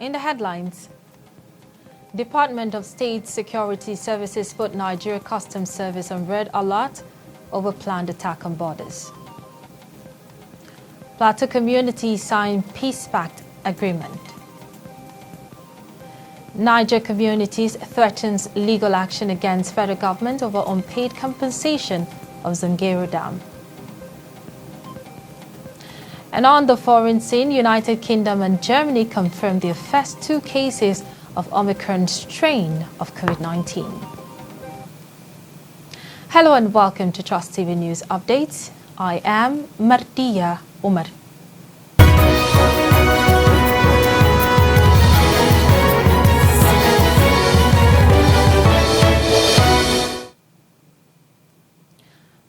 In the headlines, Department of State Security Services put Nigeria Customs Service on red alert over planned attack on borders. Plateau community signed Peace Pact agreement. Niger communities threatens legal action against federal government over unpaid compensation of Zamfara Dam. And on the foreign scene, United Kingdom and Germany confirmed their first 2 cases of Omicron strain of COVID-19. Hello and welcome to TrustTV News Updates. I am Mardia Umar.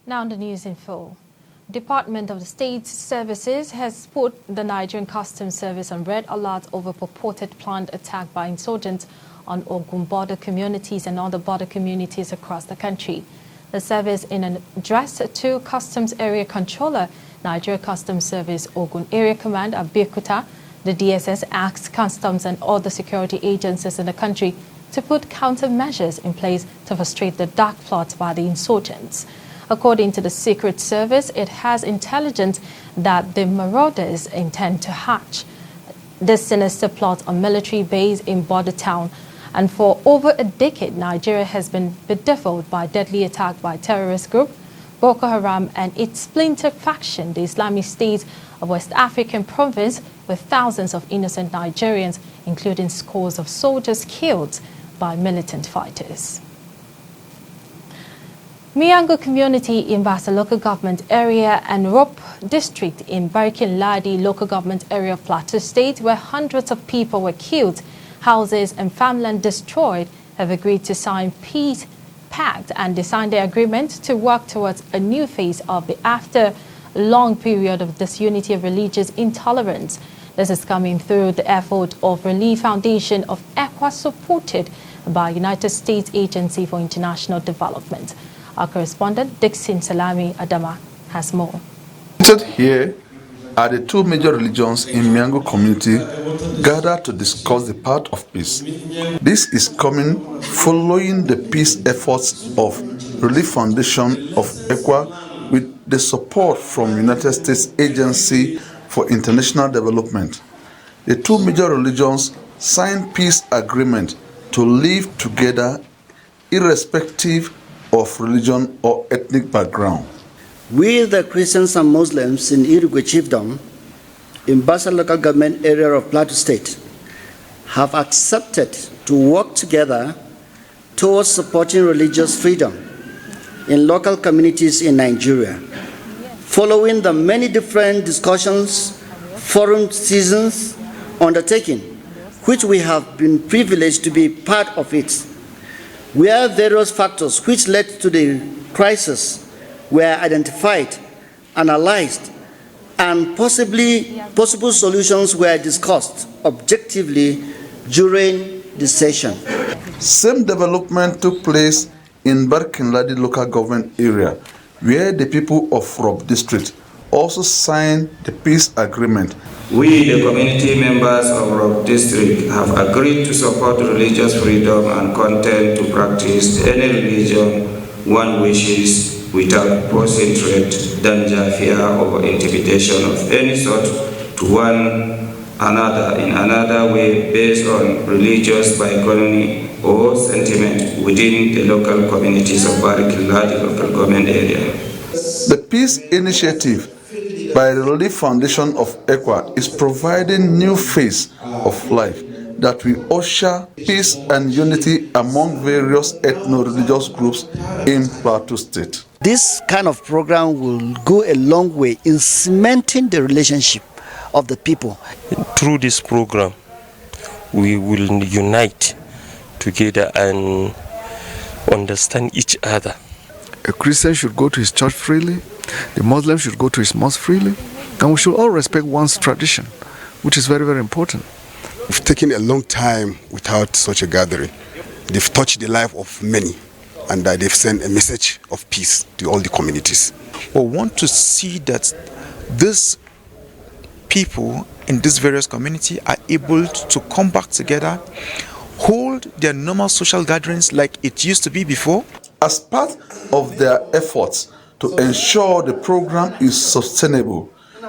Now the news in full. Department of the State Services has put the Nigerian Customs Service on red alert over purported planned attack by insurgents on Ogun border communities and other border communities across the country. The service, in an address to Customs Area Controller, Nigeria Customs Service Ogun Area Command Abeokuta, the DSS asked customs and other security agencies in the country to put countermeasures in place to frustrate the dark plots by the insurgents. According to the Secret Service, it has intelligence that the marauders intend to hatch this sinister plot on military base in border town. And for over a decade, Nigeria has been bedeviled by deadly attack by terrorist group Boko Haram and its splinter faction, the Islamic State of West African province, with thousands of innocent Nigerians, including scores of soldiers, killed by militant fighters. Miango community in Basa local government area and Rope district in Barikin Ladi local government area of Plateau State, where hundreds of people were killed, houses and farmland destroyed, have agreed to sign Peace Pact, and they signed the agreement to work towards a new phase of the after long period of disunity of religious intolerance. This is coming through the effort of Relief Foundation of ECWA, supported by United States Agency for International Development. Our correspondent, Dixon Salami Adama, has more. Here are the 2 major religions in Miango community gathered to discuss the path of peace. This is coming following the peace efforts of Relief Foundation of ECWA with the support from United States Agency for International Development. The 2 major religions signed peace agreement to live together irrespective of religion or ethnic background. We, the Christians and Muslims in Irigwe Chiefdom, in Basa local government area of Plateau State, have accepted to work together towards supporting religious freedom in local communities in Nigeria. Following the many different discussions, forum seasons undertaken, which we have been privileged to be part of it, where various factors which led to the crisis were identified, analyzed, and possible solutions were discussed objectively during the session. Same development took place in Barkinladi local government area, where the people of Rob district also signed the peace agreement. We, the community members of Rob district, have agreed to support religious freedom and consent to practice any religion one wishes without posing threat, danger, fear, or intimidation of any sort to one another in another way based on religious background or sentiment within the local communities of Barikiladi local government area. The peace initiative by the Relief Foundation of ECWA is providing new phase of life that will usher peace and unity among various ethno-religious groups in Plateau State. This kind of program will go a long way in cementing the relationship of the people. Through this program, we will unite together and understand each other. A Christian should go to his church freely, the Muslim should go to his mosque freely, and we should all respect one's tradition, which is very, very important. We've taken a long time without such a gathering. They've touched the life of many, and they've sent a message of peace to all the communities. We want to see that this people in these various communities are able to come back together, hold their normal social gatherings like it used to be before. As part of their efforts to ensure the program is sustainable,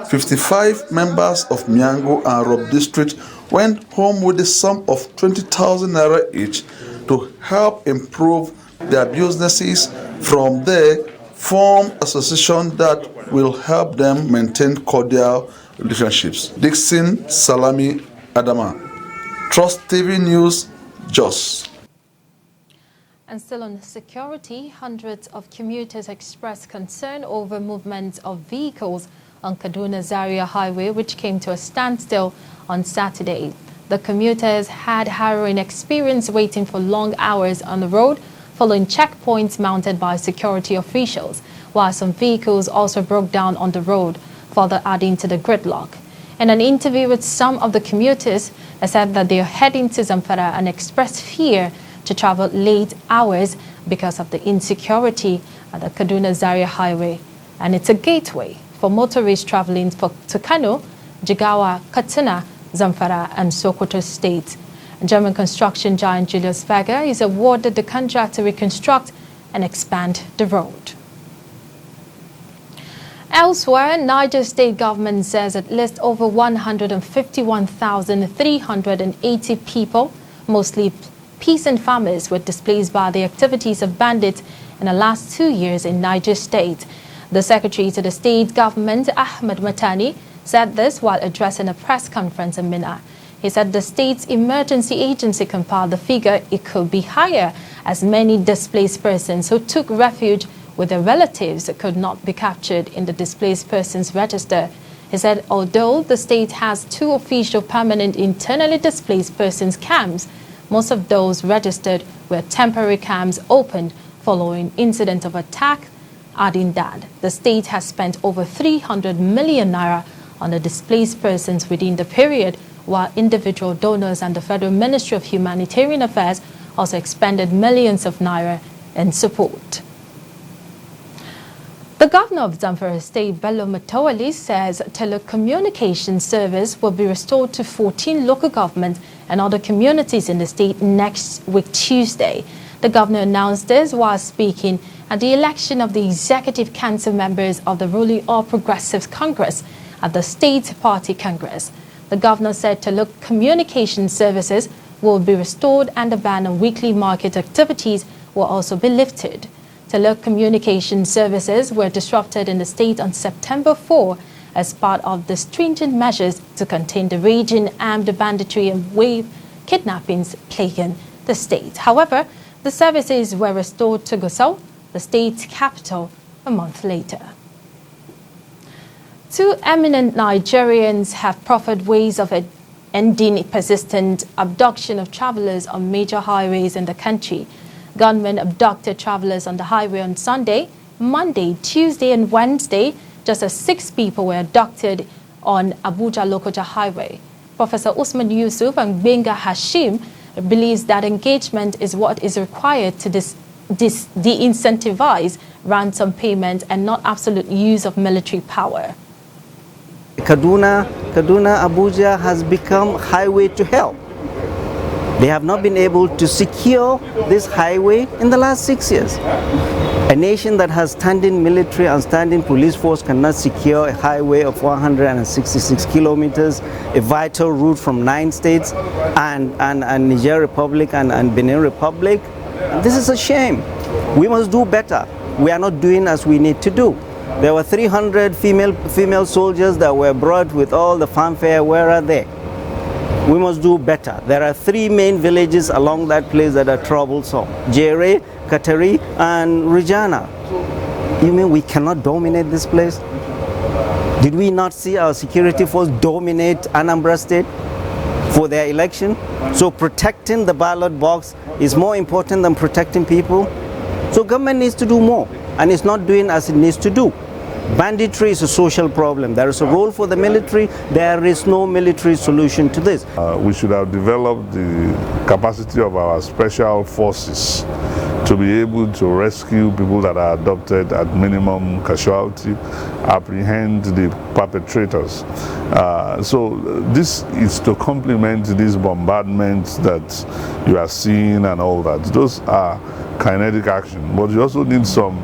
55 members of Miango and Rob District went home with a sum of 20,000 naira each to help improve their businesses. From there, form association that will help them maintain cordial relationships. Dixon Salami Adama, TrustTV News, Jos. And still on security, hundreds of commuters expressed concern over movement of vehicles on Kaduna-Zaria Highway, which came to a standstill on Saturday. The commuters had harrowing experience waiting for long hours on the road following checkpoints mounted by security officials, while some vehicles also broke down on the road, further adding to the gridlock. In an interview with some of the commuters, they said that they are heading to Zamfara and expressed fear to travel late hours because of the insecurity at the Kaduna-Zaria Highway. And it's a gateway for motorists traveling to Kano, Jigawa, Katsina, Zamfara and Sokoto State. German construction giant Julius Berger is awarded the contract to reconstruct and expand the road. Elsewhere, Niger State government says at least over 151,380 people, mostly peasant farmers, were displaced by the activities of bandits in the last 2 years in Niger State. The secretary to the state government, Ahmed Matani, said this while addressing a press conference in Minna. He said the state's emergency agency compiled the figure it could be higher, as many displaced persons who took refuge with their relatives could not be captured in the displaced persons register. He said although the state has 2 official permanent internally displaced persons camps, most of those registered were temporary camps opened following incident of attack, adding that the state has spent over 300 million naira on the displaced persons within the period, while individual donors and the Federal Ministry of Humanitarian Affairs also expended millions of naira in support. The governor of Zamfara State, Bello Matawali, says telecommunication service will be restored to 14 local governments and other communities in the state next week, Tuesday. The governor announced this while speaking at the election of the Executive Council members of the ruling All Progressives Congress at the State Party Congress. The governor said telecommunication services will be restored and the ban on weekly market activities will also be lifted. Telecommunication services were disrupted in the state on September 4 as part of the stringent measures to contain the raging armed banditry and wave kidnappings plaguing the state. However, the services were restored to Gusau, the state's capital, a month later. 2 eminent Nigerians have proffered ways of ending persistent abduction of travelers on major highways in the country. Gunmen abducted travelers on the highway on Sunday, Monday, Tuesday and Wednesday, just as 6 people were abducted on Abuja-Lokoja Highway. Professor Usman Yusuf and Benga Hashim believes that engagement is what is required to de-incentivize ransom payment and not absolute use of military power. Kaduna, Abuja has become highway to hell. They have not been able to secure this highway in the last 6 years. A nation that has standing military and standing police force cannot secure a highway of 166 kilometers, a vital route from 9 states and Niger Republic and Benin Republic. This is a shame. We must do better. We are not doing as we need to do. There were 300 female soldiers that were brought with all the fanfare. Where are they? We must do better. There are 3 main villages along that place that are troublesome: Jere, Katari, and Rijana. You mean we cannot dominate this place? Did we not see our security force dominate Anambra State for their election? So protecting the ballot box is more important than protecting people. So government needs to do more, and it's not doing as it needs to do. Banditry is a social problem. There is a role for the military. There is no military solution to this. We should have developed the capacity of our special forces to be able to rescue people that are adopted at minimum casualty, apprehend the perpetrators. So this is to complement these bombardments that you are seeing and all that. Those are kinetic action, but you also need some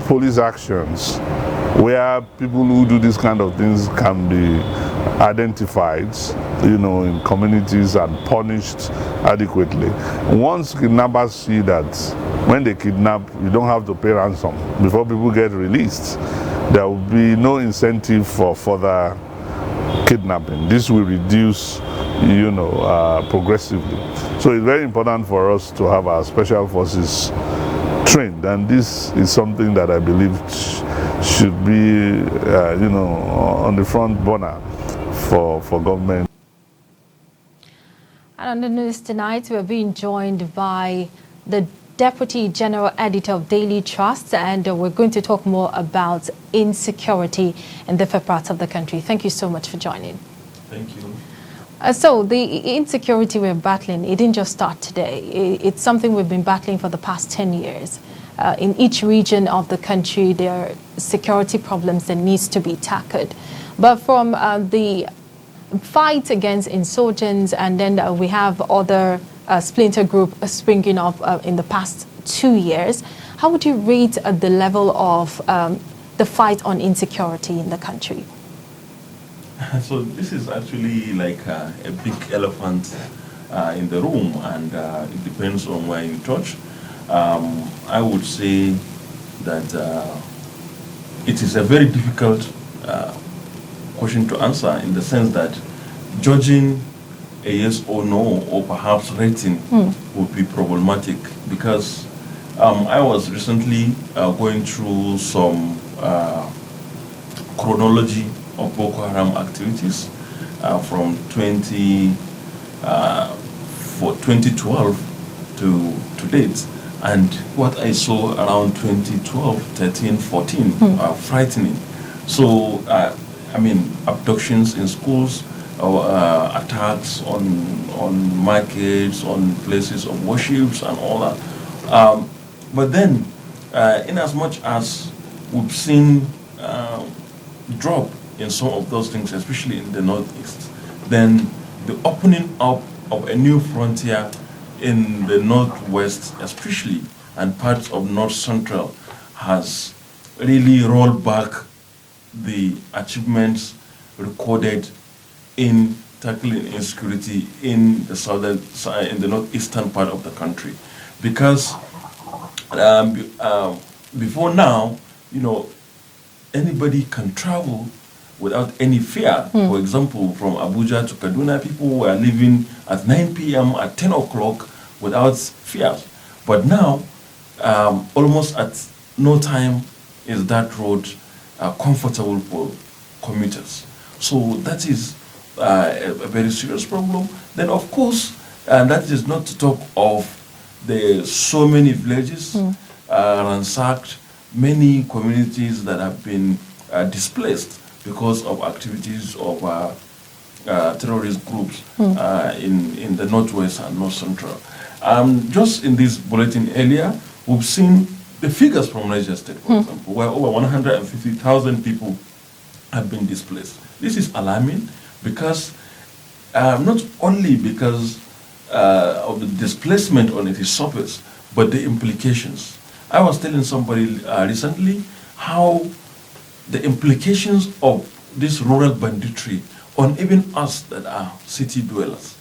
police actions where people who do these kind of things can be identified, in communities and punished adequately. Once kidnappers see that when they kidnap, you don't have to pay ransom before people get released, there will be no incentive for further kidnapping. This will reduce, progressively. So it's very important for us to have our special forces trained, and this is something that I believe should be, on the front burner for government. And on the news tonight, we're being joined by the Deputy General Editor of Daily Trust, and we're going to talk more about insecurity in different parts of the country. Thank you so much for joining. Thank you. So the insecurity we're battling, it didn't just start today. It's something we've been battling for the past 10 years. In each region of the country, there are security problems that needs to be tackled. But from the fight against insurgents, and then we have other splinter group springing up in the past 2 years, how would you rate the level of the fight on insecurity in the country? So this is actually like a big elephant in the room, and it depends on where you touch. I would say that it is a very difficult question to answer, in the sense that judging a yes or no, or perhaps rating, would be problematic, because I was recently going through some chronology of Boko Haram activities from 2012 to date, and what I saw around 2012, 13, 14 are frightening. So, abductions in schools, attacks on markets, on places of worships and all that. But then, in as much as we've seen drop in some of those things, especially in the Northeast, then the opening up of a new frontier in the Northwest especially, and parts of North Central, has really rolled back the achievements recorded in tackling insecurity in the northeastern part of the country. Because before now, anybody can travel without any fear. For example, from Abuja to Kaduna, people were leaving at 9 p.m., at 10 o'clock without fear. But now, almost at no time is that road comfortable for commuters. So that is a very serious problem. Then, of course, and that is not to talk of the so many villages ransacked, many communities that have been displaced because of activities of terrorist groups in the Northwest and North Central. Just in this bulletin earlier, we've seen the figures from Niger State, for example, where over 150,000 people have been displaced. This is alarming, because not only because of the displacement on its surface, but the implications. I was telling somebody recently how the implications of this rural banditry on even us that are city dwellers.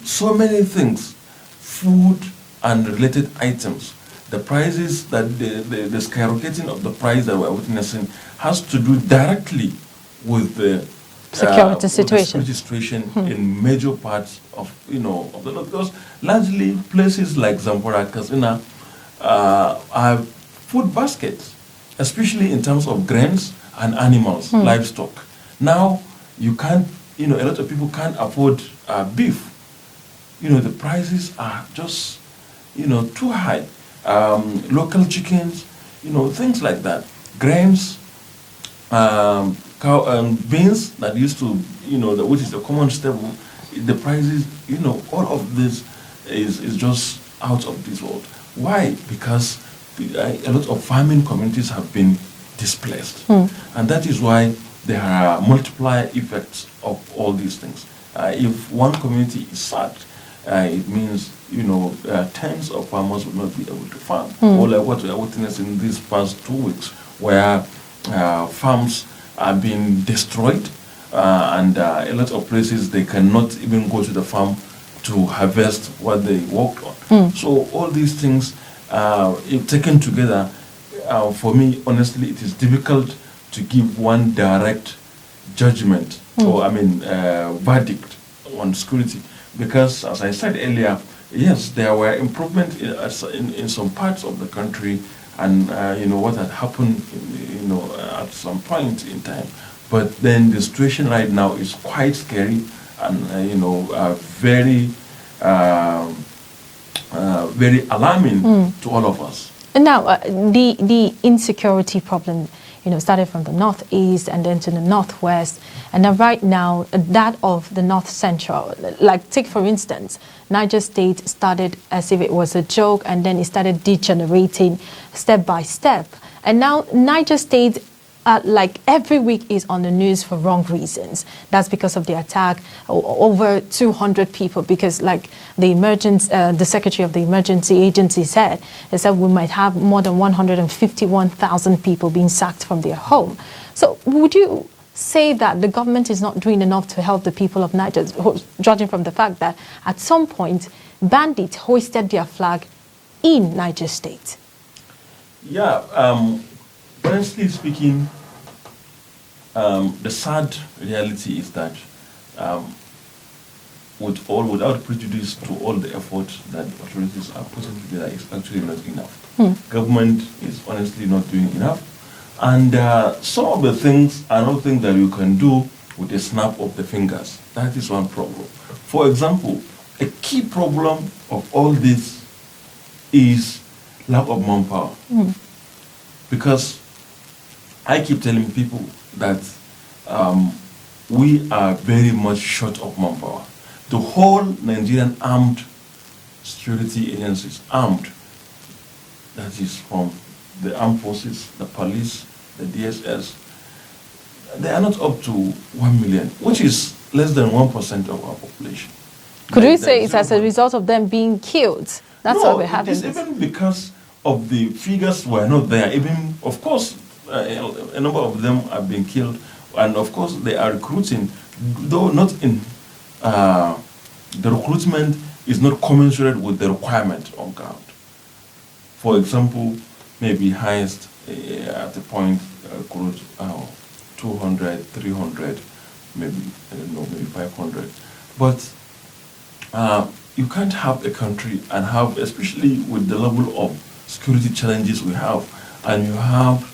So many things, food and related items, the prices that the skyrocketing of the price that we're witnessing has to do directly with the security situation in major parts of of the north, because largely places like Zamfara, Katsina are food baskets, especially in terms of grains and animals, livestock. Now you can't, a lot of people can't afford beef. The prices are just, too high. Local chickens, things like that. Grains, beans that used to, which is a common staple, the prices, all of this is just out of this world. Why? Because a lot of farming communities have been displaced. And that is why there are multiplier effects of all these things. If one community is sacked, it means, tens of farmers will not be able to farm. Or like what we are witnessing these past 2 weeks, where farms are being destroyed, and a lot of places they cannot even go to the farm to harvest what they worked on. So all these things, if taken together, for me, honestly, it is difficult to give one direct judgment or, verdict on security. Because, as I said earlier, yes, there were improvements in some parts of the country, and what had happened, at some point in time. But then the situation right now is quite scary and very, very alarming to all of us. And now, the insecurity problem, started from the northeast and then to the northwest, and then right now that of the north central. Like, take for instance, Niger State started as if it was a joke, and then it started degenerating step by step. And now Niger State, like every week, is on the news for wrong reasons. That's because of the attack. Over 200 people, because like the secretary of the emergency agency said, we might have more than 151,000 people being sacked from their home. So would you say that the government is not doing enough to help the people of Niger, judging from the fact that at some point bandits hoisted their flag in Niger State? Yeah, honestly speaking, the sad reality is that without prejudice to all the efforts that authorities are putting together, is actually not enough. Government is honestly not doing enough. And some of the things are not things that you can do with a snap of the fingers. That is one problem. For example, a key problem of all this is lack of manpower. Because I keep telling people that we are very much short of manpower. The whole Nigerian armed security agencies, that is from the armed forces, the police, the DSS, they are not up to 1 million, which is less than 1% of our population. Could we say it's as a result of them being killed? That's why we're having this. Even because of the figures were not there. Even, of course, a number of them have been killed, and of course they are recruiting, though not in the recruitment is not commensurate with the requirement on ground. For example, maybe highest at the point recruit 200, 300, maybe, I don't know, maybe 500. But you can't have a country and have, especially with the level of security challenges we have, and you have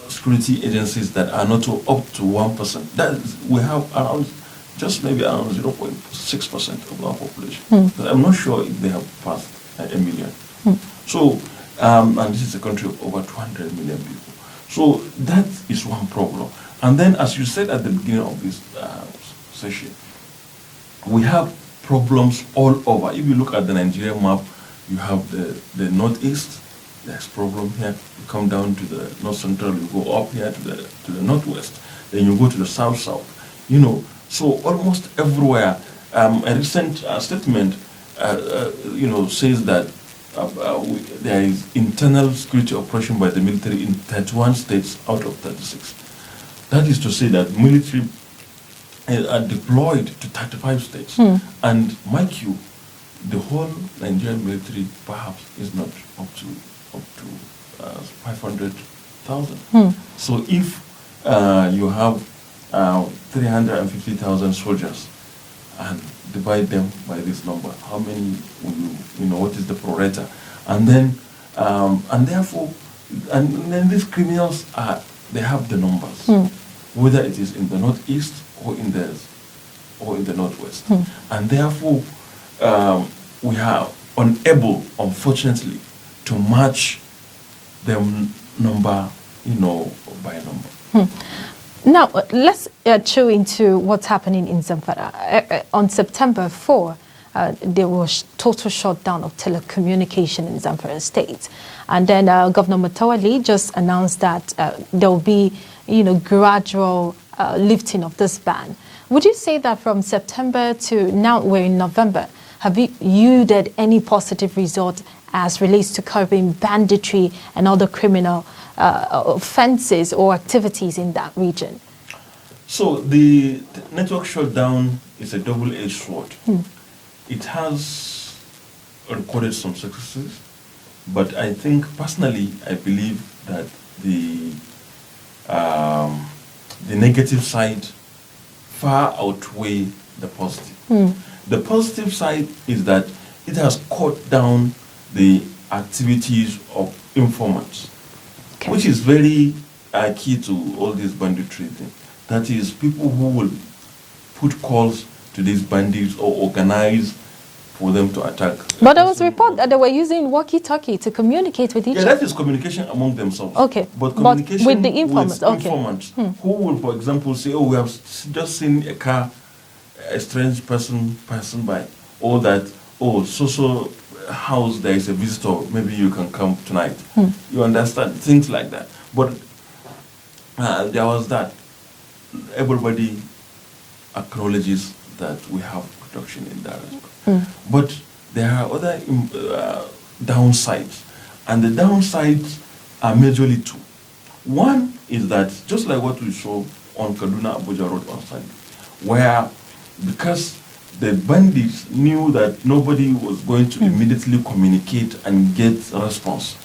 security agencies that are not up to 1%. That is, we have around, just maybe around 0.6% of our population. But I'm not sure if they have passed 1 million. So, and this is a country of over 200 million people. So that is one problem. And then, as you said at the beginning of this session, we have problems all over. If you look at the Nigerian map, you have the northeast, there's problem here. You come down to the north central, you go up here to the northwest, then you go to the south. So almost everywhere. A recent statement, says that there is internal security operation by the military in 31 states out of 36. That is to say that military are deployed to 35 states. And mind you, the whole Nigerian military perhaps is not up to 500,000. So if you have 350,000 soldiers and divide them by this number, how many will what is the pro rata? And then, and therefore, and then these criminals they have the numbers, whether it is in the northeast or in the northwest, and therefore we are unable, unfortunately, to match them number, by number. Now, let's chew into what's happening in Zamfara. On September 4, there was total shutdown of telecommunication in Zamfara State. And then Governor Matawali just announced that there will be, gradual lifting of this ban. Would you say that from September to now we're in November, have you yielded any positive result as relates to curbing banditry and other criminal offenses or activities in that region? So the network shutdown is a double-edged sword. It has recorded some successes, but I think personally, I believe that the negative side far outweigh the positive. The positive side is that it has cut down the activities of informants, which is very key to all this banditry thing. That is, people who will put calls to these bandits or organize for them to attack. But there was a report that they were using walkie-talkie to communicate with each other. Yeah, that is communication among themselves. Okay. But communication with the informants, who will, for example, say, oh, we have just seen a car, a strange person passing by, or that, oh, so house there is a visitor, maybe you can come tonight. You understand? Things like that. But there was that. Everybody acknowledges that we have production in that respect. But there are other downsides, and the downsides are majorly two. One is that, just like what we saw on Kaduna Abuja Road on Sunday, where because the bandits knew that nobody was going to immediately communicate and get a response,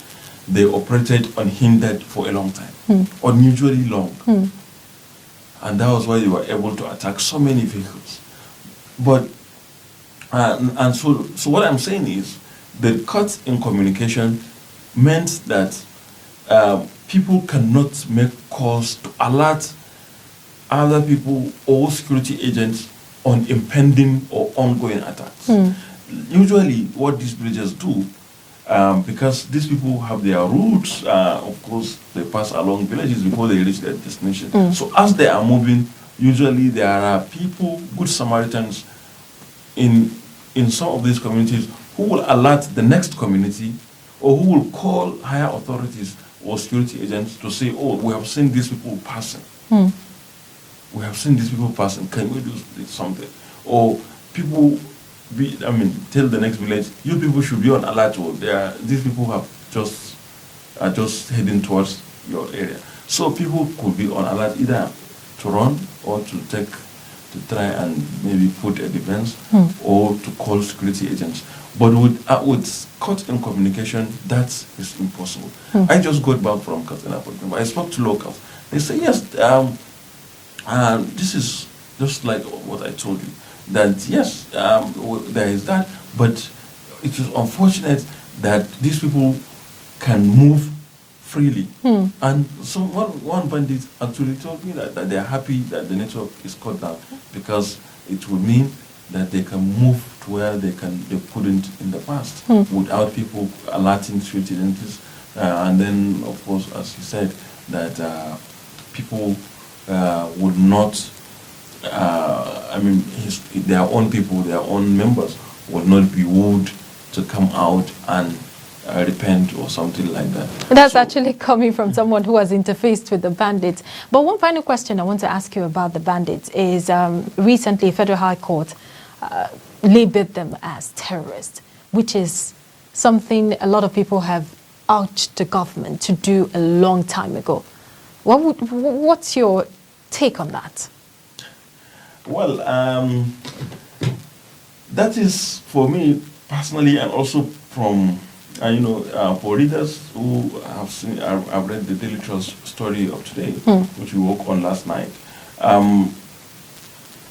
they operated unhindered for a long time, unusually long. And that was why they were able to attack so many vehicles. But, so what I'm saying is, the cut in communication meant that people cannot make calls to alert other people or security agents on impending or ongoing attacks. Usually what these villages do, because these people have their routes, of course, they pass along villages before they reach their destination. So as they are moving, usually there are people, good Samaritans, in some of these communities who will alert the next community, or who will call higher authorities or security agents to say, oh, we have seen these people passing. We have seen these people passing, can we do something? Or people tell the next village, you people should be on alert. These people are just heading towards your area. So people could be on alert either to run or to try and maybe put a defense or to call security agents. But with cut in communication, that is impossible. I just got back from Katsina, for example. I spoke to locals. They say, yes, this is just like what I told you. That yes, there is that, but it is unfortunate that these people can move freely. And so one bandit actually told me that they are happy that the network is cut down, because it would mean that they can move to where they couldn't in the past without people alerting security agencies. And then, of course, as you said, that people would not. Their own people, their own members would not be wooed to come out and repent or something like that. That's actually coming from someone who has interfaced with the bandits. But one final question I want to ask you about the bandits is recently Federal High Court labeled them as terrorists, which is something a lot of people have urged the government to do a long time ago. What's your take on that? Well, that is for me personally, and also from for readers who have read the Daily Trust story of today, which we worked on last night.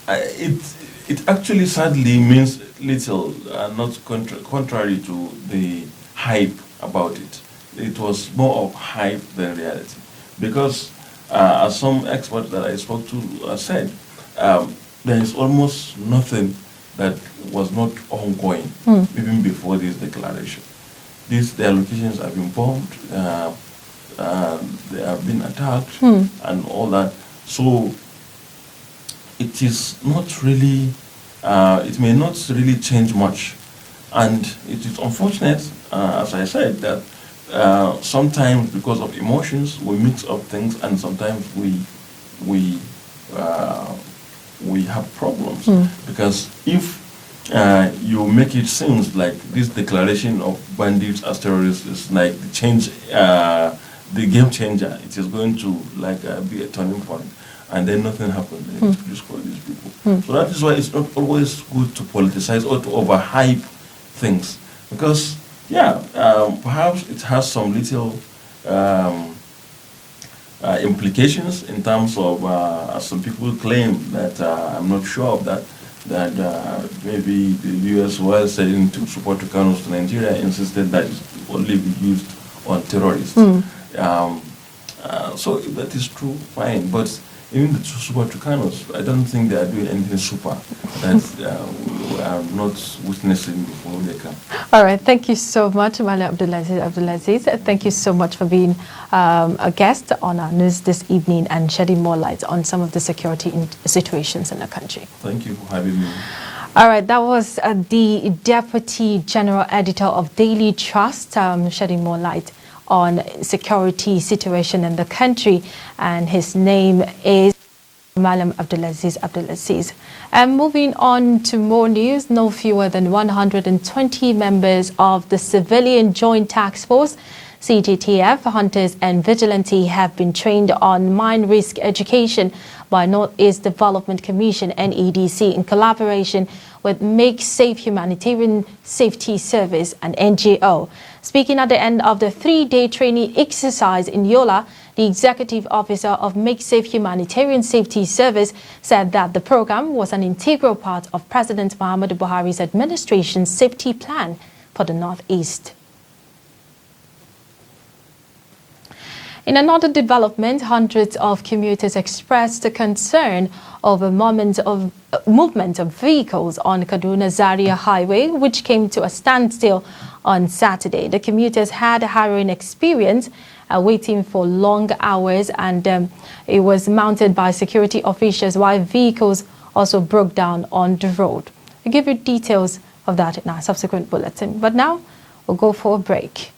It actually sadly means little, not contrary to the hype about it. It was more of hype than reality, because as some experts that I spoke to said, there is almost nothing that was not ongoing even before this declaration. Their locations have been bombed, they have been attacked, and all that. So it is not really it may not really change much. And it is unfortunate, as I said, that sometimes because of emotions we mix up things, and sometimes we have problems. Because if you make it seem like this declaration of bandits as terrorists is like the change, the game changer, it is going to be a turning point, and then nothing happens. They destroy these people. So that is why it's not always good to politicize or to overhype things, because perhaps it has some little implications in terms of, as some people claim, that I'm not sure of that maybe the U.S. was selling to support Tucanos to Nigeria insisted that it only be used on terrorists. So if that is true, fine, but even the super Tucanos, I don't think they are doing anything super that we are not witnessing before they come. All right, thank you so much, Malam Abdulaziz. Thank you so much for being a guest on our news this evening and shedding more light on some of the security situations in the country. Thank you for having me. All right, that was the Deputy General Editor of Daily Trust, shedding more light on security situation in the country, and his name is Malam Abdulaziz. And moving on to more news, no fewer than 120 members of the Civilian Joint Task Force, CJTF, hunters and vigilante have been trained on mine risk education by Northeast Development Commission, NEDC, in collaboration with Make Safe Humanitarian Safety Service and NGO. Speaking at the end of the 3-day training exercise in Yola, the executive officer of Make Safe Humanitarian Safety Service said that the program was an integral part of President Muhammadu Buhari's administration's safety plan for the Northeast. In another development, hundreds of commuters expressed concern over movement of vehicles on Kaduna-Zaria Highway, which came to a standstill on Saturday. The commuters had a harrowing experience waiting for long hours, and it was mounted by security officials while vehicles also broke down on the road. We'll give you details of that in our subsequent bulletin. But now we'll go for a break.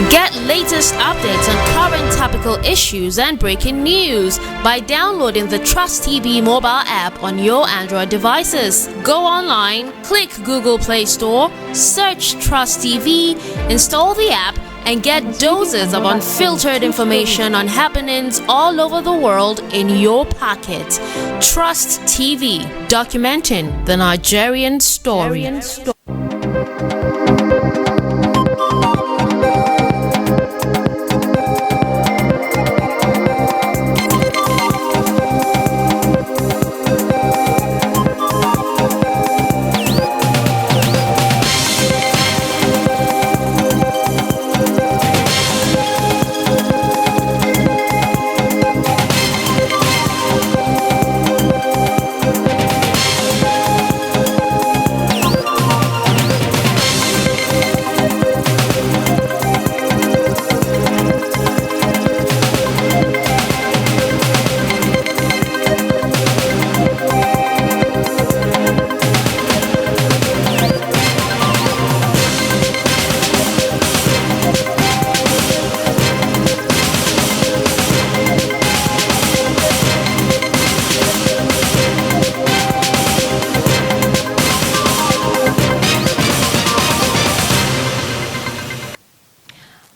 Get latest updates on current topical issues and breaking news by downloading the TrustTV mobile app on your Android devices. Go online, click Google Play Store, search TrustTV, install the app, and get doses of unfiltered information on happenings all over the world in your pocket. TrustTV, documenting the Nigerian story.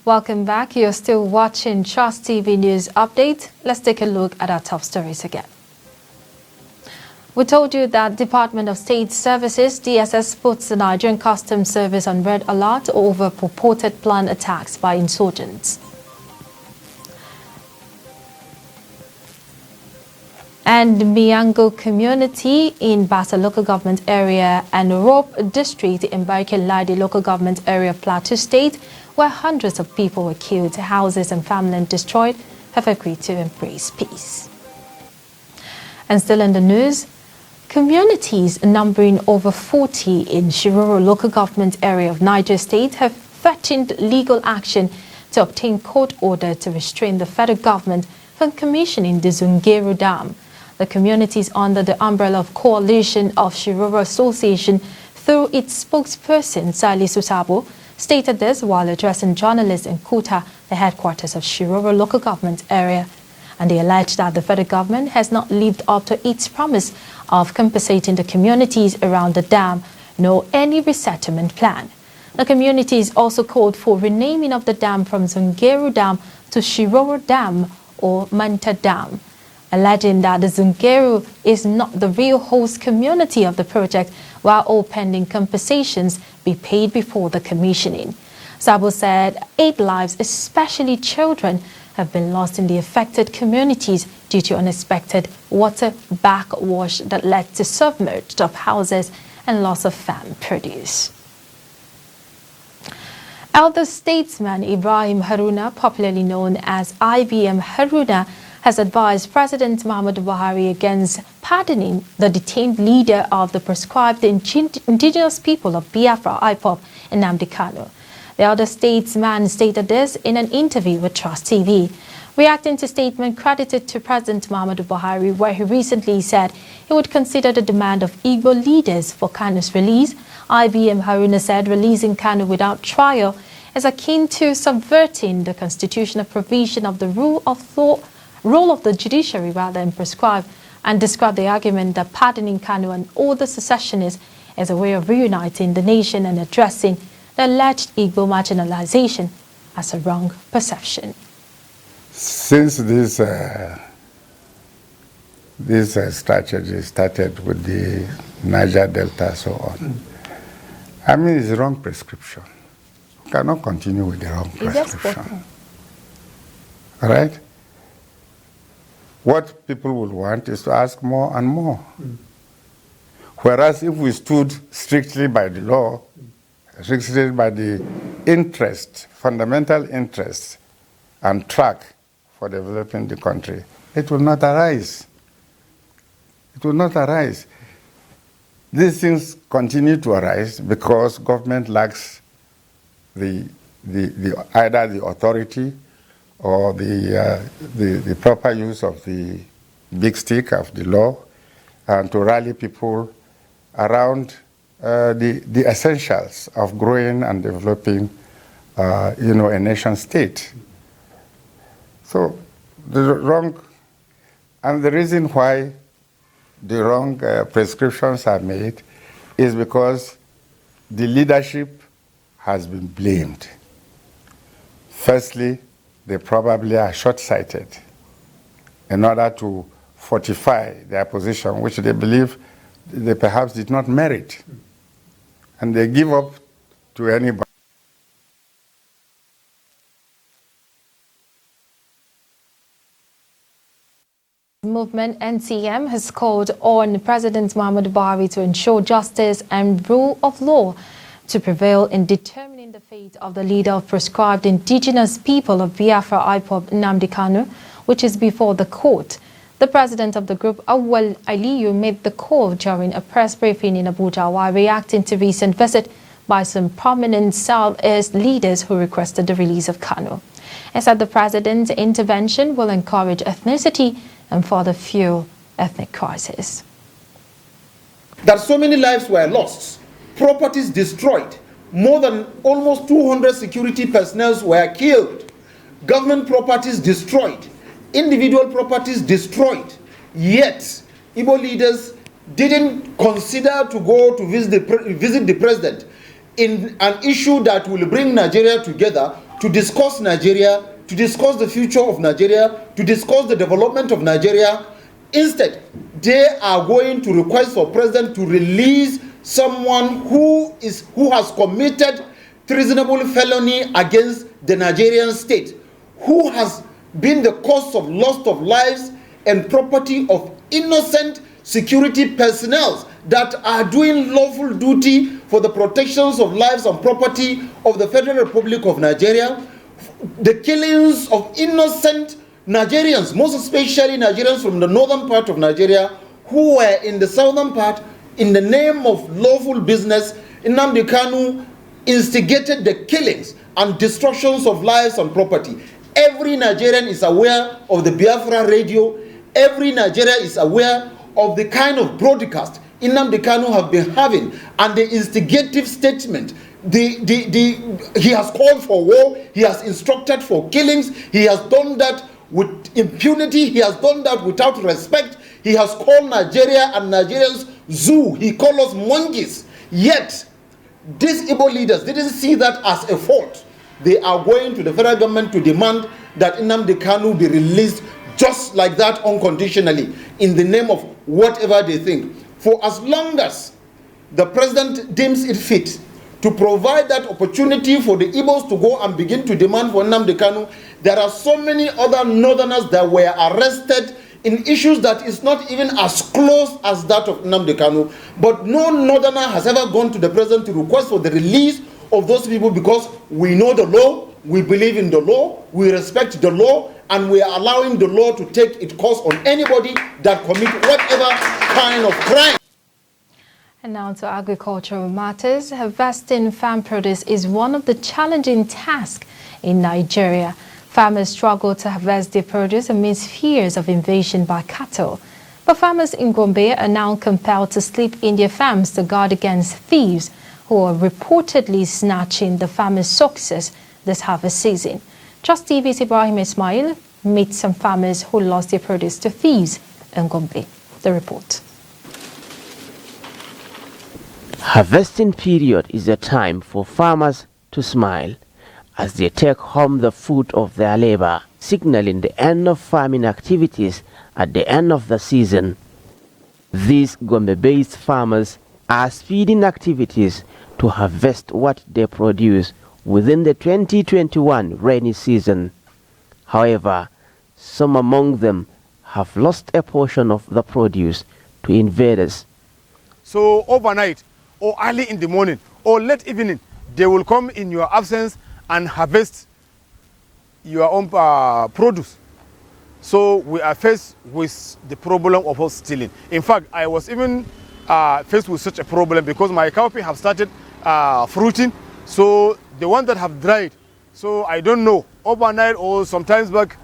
Welcome back. You're still watching Trust TV News Update. Let's take a look at our top stories again. We told you that Department of State Services, DSS, puts the Nigerian Customs Service on red alert over purported planned attacks by insurgents. And Miango community in Basa local government area and Rope district in Barkin-Ladi local government area of Plateau State, where hundreds of people were killed, houses and farmland destroyed, have agreed to embrace peace. And still in the news, Communities numbering over 40 in Shiroro local government area of Niger State have threatened legal action to obtain court order to restrain the federal government from commissioning the Zungeru Dam. The communities under the umbrella of Coalition of Shiroro Association through its spokesperson, Salisu Sabo, stated this while addressing journalists in Kuta, the headquarters of Shiroro local government area. And they alleged that the federal government has not lived up to its promise of compensating the communities around the dam, nor any resettlement plan. The communities also called for renaming of the dam from Zungeru Dam to Shiroro Dam or Manta Dam, alleging that the Zungeru is not the real host community of the project, while all pending compensations be paid before the commissioning. Sabo said 8 lives, especially children, have been lost in the affected communities due to unexpected water backwash that led to submerged of houses and loss of farm produce. Elder statesman Ibrahim Haruna, popularly known as Ibrahim Haruna, has advised President Muhammadu Buhari against pardoning the detained leader of the proscribed indigenous people of Biafra, IPOB, Nnamdi Kanu. The elder statesman stated this in an interview with TrustTV, reacting to statement credited to President Muhammadu Buhari, where he recently said he would consider the demand of Igbo leaders for Kanu's release. Ibrahim Haruna said releasing Kanu without trial is akin to subverting the constitutional provision of the role of the judiciary and described the argument that pardoning Kanu and all the secessionists as a way of reuniting the nation and addressing the alleged Igbo marginalization as a wrong perception. Since this strategy started with the Niger Delta and so on, I mean, it's a wrong prescription. We cannot continue with the wrong prescription. All right? What people will want is to ask more and more. Whereas if we stood strictly by the law, strictly by the interest, fundamental interest, and track for developing the country, it will not arise. It will not arise. These things continue to arise because government lacks either the authority or the proper use of the big stick of the law and to rally people around the essentials of growing and developing, a nation state. So the reason why the wrong prescriptions are made is because the leadership has been blamed. Firstly, they probably are short-sighted in order to fortify their position, which they believe they perhaps did not merit. And they give up to anybody. Movement NCM has called on President Muhammadu Buhari to ensure justice and rule of law to prevail in determining the fate of the leader of proscribed indigenous people of Biafra, IPOB, Nnamdi Kanu, which is before the court. The president of the group, Awal Aliyu, made the call during a press briefing in Abuja while reacting to recent visit by some prominent Southeast leaders who requested the release of Kanu. He said the president's intervention will encourage ethnicity and further fuel ethnic crisis. That so many lives were lost, properties destroyed, more than almost 200 security personnel were killed, government properties destroyed, individual properties destroyed. Yet, Igbo leaders didn't consider to go to visit the president in an issue that will bring Nigeria together to discuss Nigeria, to discuss the future of Nigeria, to discuss the development of Nigeria. Instead, they are going to request for president to release someone who has committed treasonable felony against the Nigerian state, who has been the cause of loss of lives and property of innocent security personnel that are doing lawful duty for the protections of lives and property of the Federal Republic of Nigeria, the killings of innocent Nigerians, most especially Nigerians from the northern part of Nigeria, who were in the southern part in the name of lawful business. Nnamdi Kanu instigated the killings and destructions of lives and property. Every Nigerian is aware of the Biafra radio. Every Nigerian is aware of the kind of broadcast Nnamdi Kanu have been having and the instigative statement. He has called for war. He has instructed for killings. He has done that with impunity. He has done that without respect. He has called Nigeria and Nigerians zoo. He called us monkeys. Yet, these Igbo leaders didn't see that as a fault. They are going to the federal government to demand that Nnamdi Kanu be released just like that unconditionally in the name of whatever they think. For as long as the president deems it fit to provide that opportunity for the Igbos to go and begin to demand for Nnamdi Kanu, there are so many other northerners that were arrested in issues that is not even as close as that of Nnamdi Kanu. But no northerner has ever gone to the president to request for the release of those people, because we know the law, we believe in the law, we respect the law, and we are allowing the law to take its course on anybody that commit whatever kind of crime. And now to agricultural matters. Harvesting farm produce is one of the challenging tasks in Nigeria. Farmers struggle to harvest their produce amidst fears of invasion by cattle. But farmers in Gombe are now compelled to sleep in their farms to guard against thieves who are reportedly snatching the farmers' success this harvest season. TrustTV's Ibrahim Ismail meets some farmers who lost their produce to thieves in Gombe. The report. Harvesting period is a time for farmers to smile as they take home the fruit of their labor, signaling the end of farming activities at the end of the season. These Gombe-based farmers are speeding activities to harvest what they produce within the 2021 rainy season. However, some among them have lost a portion of the produce to invaders. So overnight or early in the morning or late evening, they will come in your absence and harvest your own produce. So we are faced with the problem of us stealing. In fact, I was even faced with such a problem because my cowpea have started fruiting. So the one that have dried, so I don't know, overnight or sometimes back,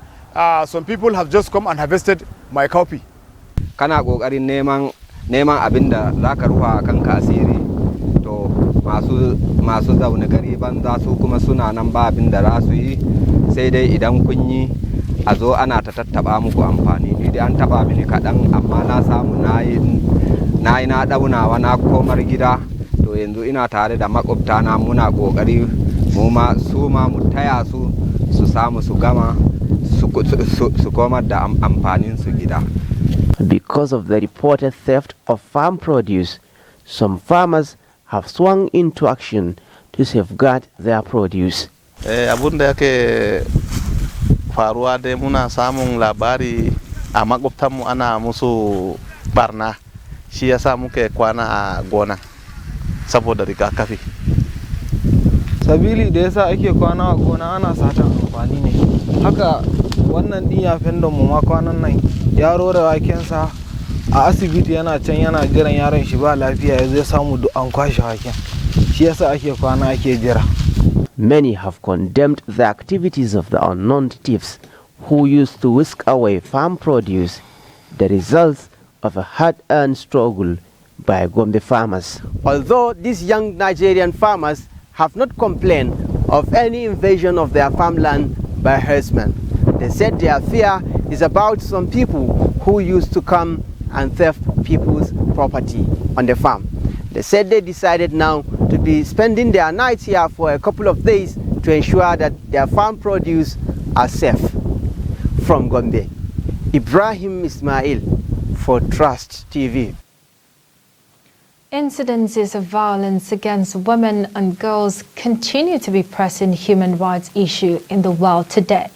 some people have just come and harvested my cowpea. Kana kokarin neman abinda zaka rufa kanka asiri to masu zaune gari banza su kuma suna nan ba abinda za su yi sai dai idan kun yi a zo ana ta tattaba muku amfani. Ni dai an taba mini kaɗan amma na samu na daunawa na komar gida, to yanzu ina tare da makwabta na muna kokari mu ma su ma mu taya su samu su gama su komar da amfanin su gida. Because of the reported theft of farm produce, some farmers have swung into action to safeguard their produce. Abun da yake faruwa dai muna samun labari a makwabtanmu ana musu barna, shi yasa muke kwana a gona saboda rigakafi. Sabili da yasa ake kwana a gona ana satan amfani ne. Haka wannan din yafen da mu ma kwanan nan yaro da wakensa a asibiti yana can yana jiran yaron shi ba lafiya ya zai samu an kwashe waken. Shi yasa ake kwana ake jira. Many have condemned the activities of the unknown thieves who used to whisk away farm produce, the results of a hard-earned struggle by Gombe farmers. Although these young Nigerian farmers have not complained of any invasion of their farmland by herdsmen, they said their fear is about some people who used to come and theft people's property on the farm. They said they decided now to be spending their nights here for a couple of days to ensure that their farm produce are safe. From Gombe, Ibrahim Ismail for TrustTV. Incidences of violence against women and girls continue to be pressing human rights issue in the world today.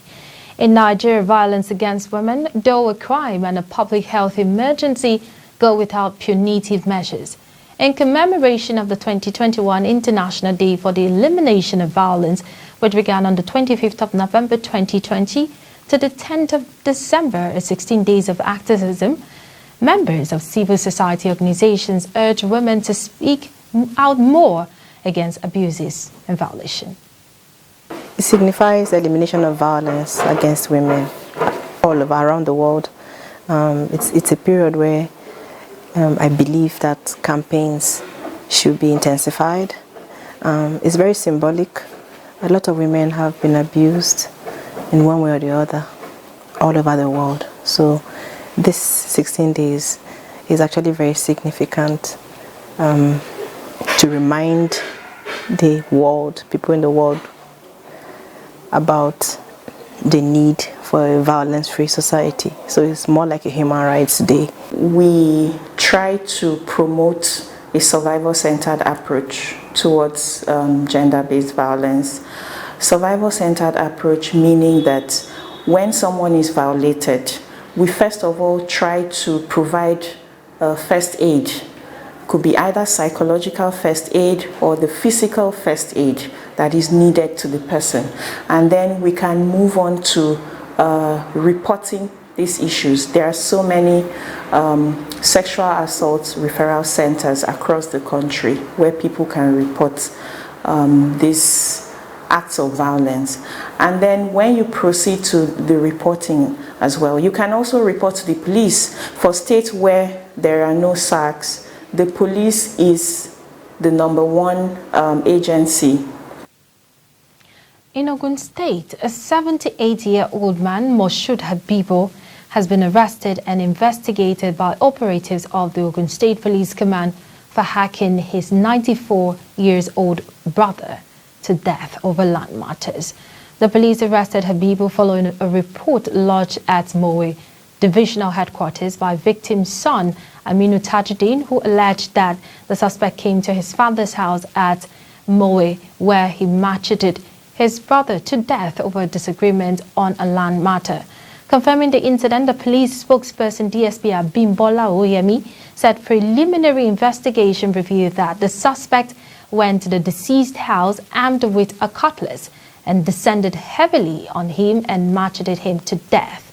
In Niger, violence against women, though a crime and a public health emergency, go without punitive measures. In commemoration of the 2021 International Day for the Elimination of Violence, which began on the 25th of November 2020 to the 10th of December, 16 days of activism, Members of civil society organizations urge women to speak out more against abuses and violation. It signifies the elimination of violence against women all over around the world. It's a period where I believe that campaigns should be intensified. It's very symbolic. A lot of women have been abused in one way or the other all over the world. So this 16 days is actually very significant to remind the world, people in the world, about the need for a violence-free society. So it's more like a human rights day. We try to promote a survival-centered approach towards gender-based violence. Survival-centered approach meaning that when someone is violated, we first of all try to provide first aid. Could be either psychological first aid or the physical first aid that is needed to the person. And then we can move on to reporting these issues. There are so many sexual assault referral centers across the country where people can report these acts of violence. And then when you proceed to the reporting as well, you can also report to the police. For states where there are no SACs, the police is the #1 agency. In Ogun State, a 78-year-old man, Moshood Habibo, has been arrested and investigated by operatives of the Ogun State Police Command for hacking his 94-year-old brother to death over land matters. The police arrested Habibo following a report lodged at Moe Divisional Headquarters by victim's son, Aminu Tajuddin, who alleged that the suspect came to his father's house at Moe, where he macheted his brother to death over a disagreement on a land matter. Confirming the incident, the police spokesperson DSP Abimbola Oyemi said preliminary investigation revealed that the suspect went to the deceased house armed with a cutlass and descended heavily on him and macheted him to death.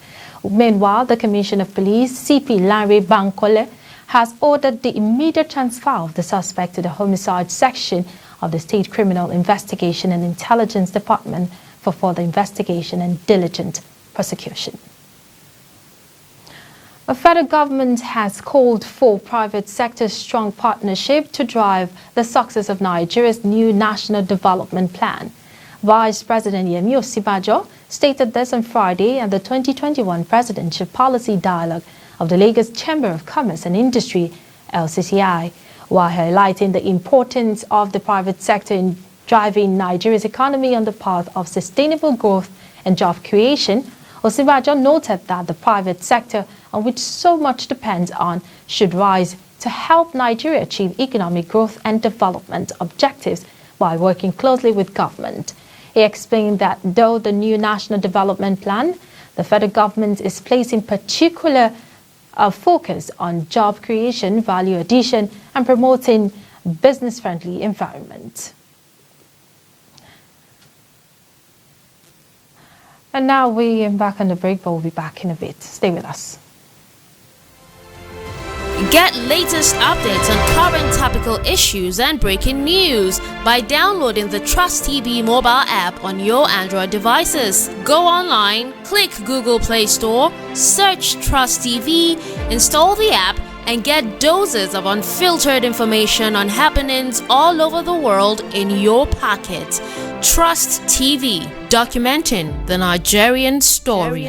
Meanwhile, the Commissioner of Police, CP Larry Bankole, has ordered the immediate transfer of the suspect to the Homicide Section of the State Criminal Investigation and Intelligence Department for further investigation and diligent prosecution. The federal government has called for private sector strong partnership to drive the success of Nigeria's new National Development Plan. Vice President Yemi Osibajo stated this on Friday at the 2021 Presidential Policy Dialogue of the Lagos Chamber of Commerce and Industry, LCCI, while highlighting the importance of the private sector in driving Nigeria's economy on the path of sustainable growth and job creation. Osibajo noted that the private sector, on which so much depends on, should rise to help Nigeria achieve economic growth and development objectives while working closely with government. He explained that though the new National Development Plan, the federal government is placing particular focus on job creation, value addition, and promoting business-friendly environment. And now we are back on the break, but we'll be back in a bit. Stay with us. Get latest updates on current topical issues and breaking news by downloading the TrustTV mobile app on your Android devices. Go online, click Google Play Store, search TrustTV, install the app, and get doses of unfiltered information on happenings all over the world in your pocket. TrustTV, documenting the Nigerian story.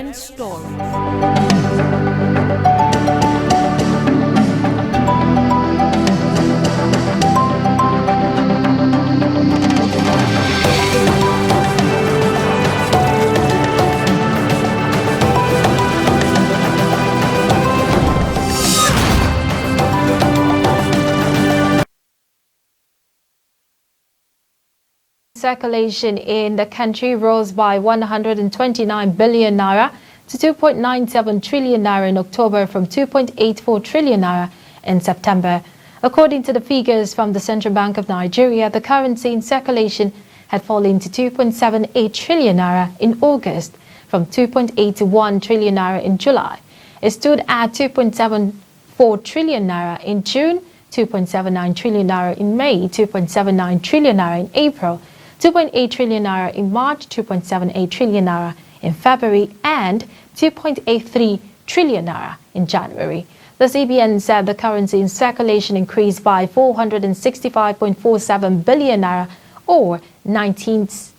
Circulation in the country rose by 129 billion naira to 2.97 trillion naira in October from 2.84 trillion naira in September. According to the figures from the Central Bank of Nigeria, the currency in circulation had fallen to 2.78 trillion naira in August from 2.81 trillion naira in July. It stood at 2.74 2.4 trillion naira in June, 2.79 trillion naira in May, 2.79 trillion naira in April, 2.8 trillion naira in March, 2.78 trillion naira in February, and 2.83 trillion naira in January. The CBN said the currency in circulation increased by 465.47 billion naira, or 19%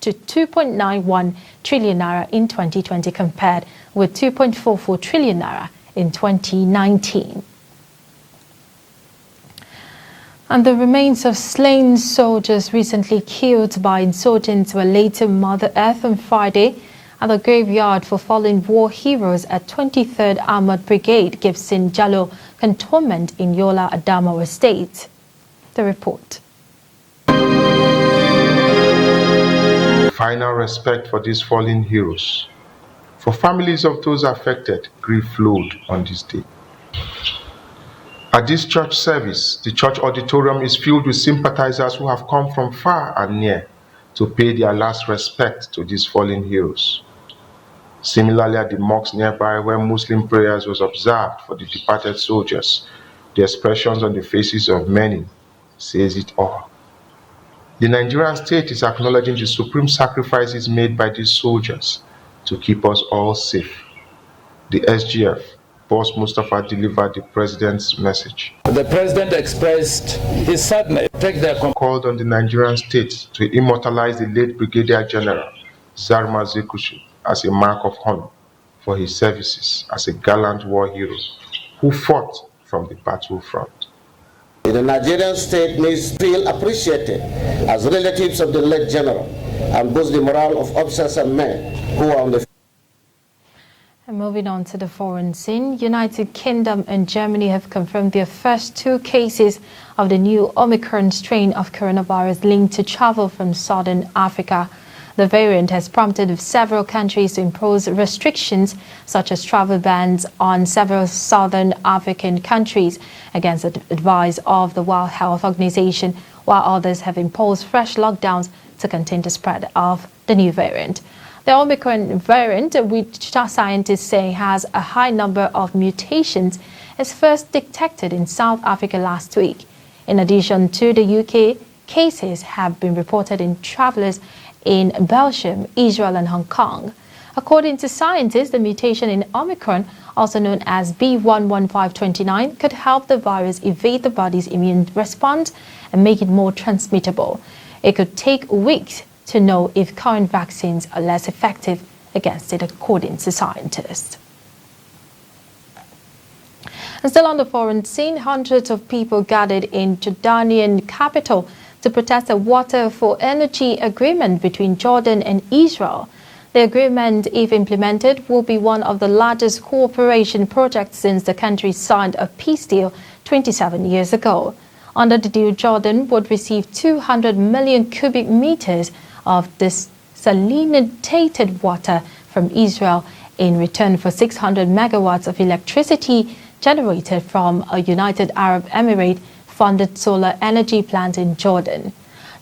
to 2.91 trillion naira in 2020, compared with 2.44 trillion naira in 2019. And the remains of slain soldiers recently killed by insurgents were later Mother Earth on Friday at the graveyard for fallen war heroes at 23rd Armored Brigade, Gibson Jallo Cantonment in Yola, Adamawa State. The report. Final respect for these fallen heroes. For families of those affected, grief flowed on this day. At this church service, the church auditorium is filled with sympathizers who have come from far and near to pay their last respect to these fallen heroes. Similarly, at the mosques nearby, where Muslim prayers was observed for the departed soldiers, the expressions on the faces of many says it all. The Nigerian state is acknowledging the supreme sacrifices made by these soldiers to keep us all safe. The SGF, Boss Mustafa, delivered the president's message. The president expressed his sadness, called on the Nigerian state to immortalize the late Brigadier General Zarma Zekushu as a mark of honor for his services as a gallant war hero who fought from the battlefront. The Nigerian state needs to feel appreciated as relatives of the late general and boost the morale of officers and men who are on the. And moving on to the foreign scene, United Kingdom and Germany have confirmed their first 2 cases of the new Omicron strain of coronavirus linked to travel from Southern Africa. The variant has prompted several countries to impose restrictions, such as travel bans on several Southern African countries against the advice of the World Health Organization, while others have imposed fresh lockdowns to contain the spread of the new variant. The Omicron variant, which scientists say has a high number of mutations, is first detected in South Africa last week. In addition to the UK, cases have been reported in travelers in Belgium, Israel, and Hong Kong. According to scientists, the mutation in Omicron, also known as B11529, could help the virus evade the body's immune response and make it more transmittable. It could take weeks to know if current vaccines are less effective against it, according to scientists. And still on the foreign scene, hundreds of people gathered in Jordanian capital to protest a water for energy agreement between Jordan and Israel. The agreement, if implemented, will be one of the largest cooperation projects since the country signed a peace deal 27 years ago. Under the deal, Jordan would receive 200 million cubic meters of desalinated water from Israel in return for 600 megawatts of electricity generated from a United Arab Emirates-funded solar energy plant in Jordan.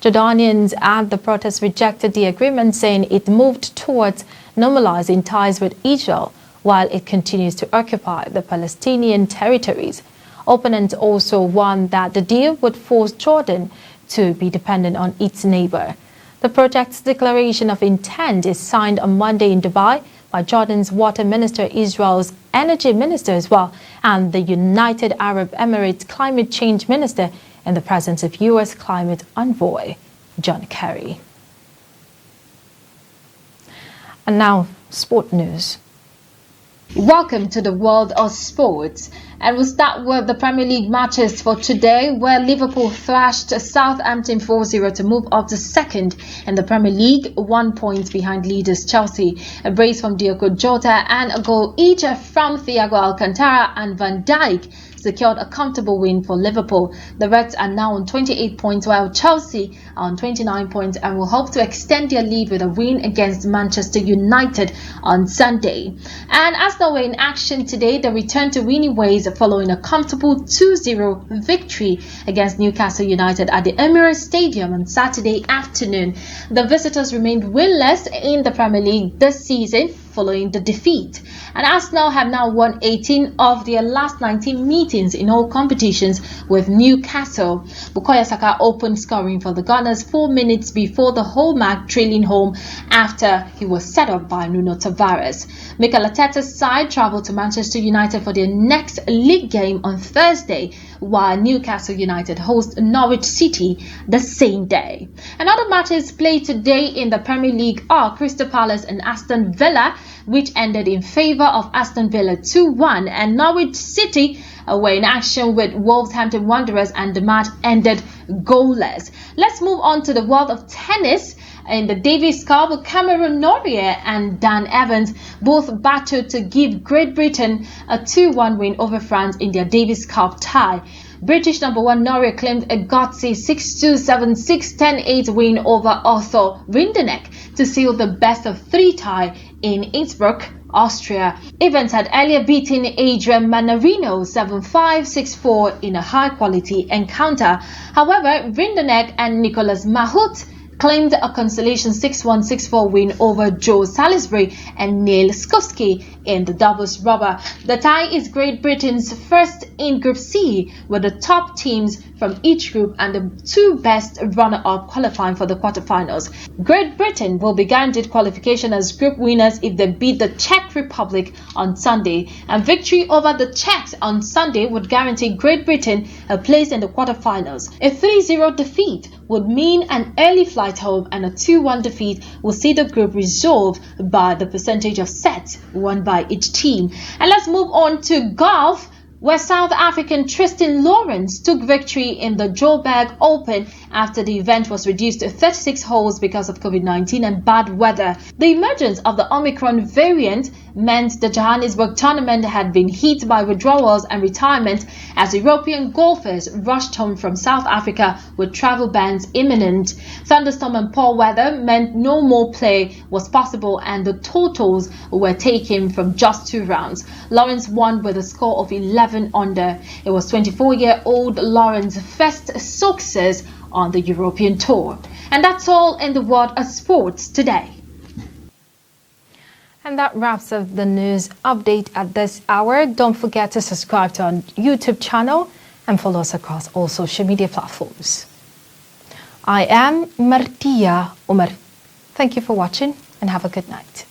Jordanians at the protest rejected the agreement, saying it moved towards normalizing ties with Israel while it continues to occupy the Palestinian territories. Opponents also warned that the deal would force Jordan to be dependent on its neighbor. The project's declaration of intent is signed on Monday in Dubai by Jordan's water minister, Israel's energy minister as well, and the United Arab Emirates climate change minister, in the presence of U.S. climate envoy John Kerry. And now, sport news. Welcome to the world of sports. And we'll start with the Premier League matches for today, where Liverpool thrashed Southampton 4-0 to move up to second in the Premier League, 1 point behind leaders Chelsea. A brace from Diogo Jota and a goal each from Thiago Alcantara and Van Dijk secured a comfortable win for Liverpool. The Reds are now on 28 points, while Chelsea are on 29 points and will hope to extend their lead with a win against Manchester United on Sunday. And Arsenal were in action today. They returned to winning ways following a comfortable 2-0 victory against Newcastle United at the Emirates Stadium on Saturday afternoon. The visitors remained winless in the Premier League this season, following the defeat. And Arsenal have now won 18 of their last 19 meetings in all competitions with Newcastle. Bukayo Saka opened scoring for the Gunners 4 minutes before the hallmark trailing home after he was set up by Nuno Tavares. Mikel Arteta's side travelled to Manchester United for their next league game on Thursday, while Newcastle United host Norwich City the same day. And other matches played today in the Premier League are Crystal Palace and Aston Villa, which ended in favour of Aston Villa 2-1, and Norwich City were in action with Wolverhampton Wanderers, and the match ended goalless. Let's move on to the world of tennis. In the Davis Cup, Cameron Norrie and Dan Evans both battled to give Great Britain a 2-1 win over France in their Davis Cup tie. British number 1 Norrie claimed a gutsy 6-2, 7-6, 10-8 win over Arthur Rinderknech to seal the best of 3 tie in Innsbruck, Austria. Evans had earlier beaten Adrian Manarino 7-5, 6-4 in a high-quality encounter. However, Rinderknech and Nicolas Mahut claimed a consolation 6-1, 6-4 win over Joe Salisbury and Neil Skowski in the doubles rubber. The tie is Great Britain's first in Group C, with the top teams from each group and the 2 best runner-up qualifying for the quarterfinals. Great Britain will be guaranteed qualification as group winners if they beat the Czech Republic on Sunday, and victory over the Czechs on Sunday would guarantee Great Britain a place in the quarterfinals. A 3-0 defeat would mean an early flight home, and a 2-1 defeat will see the group resolved by the percentage of sets won by each team. And let's move on to golf, where South African Tristan Lawrence took victory in the Joburg Open after the event was reduced to 36 holes because of COVID-19 and bad weather. The emergence of the Omicron variant meant the Johannesburg tournament had been hit by withdrawals and retirement as European golfers rushed home from South Africa with travel bans imminent. Thunderstorm and poor weather meant no more play was possible, and the totals were taken from just 2 rounds. Lawrence won with a score of 11 under. It was 24-year-old Lawrence's first success on the European Tour. And that's all in the world of sports today. And that wraps up the news update at this hour. Don't forget to subscribe to our YouTube channel and follow us across all social media platforms. I am Martia Umar. Thank you for watching and have a good night.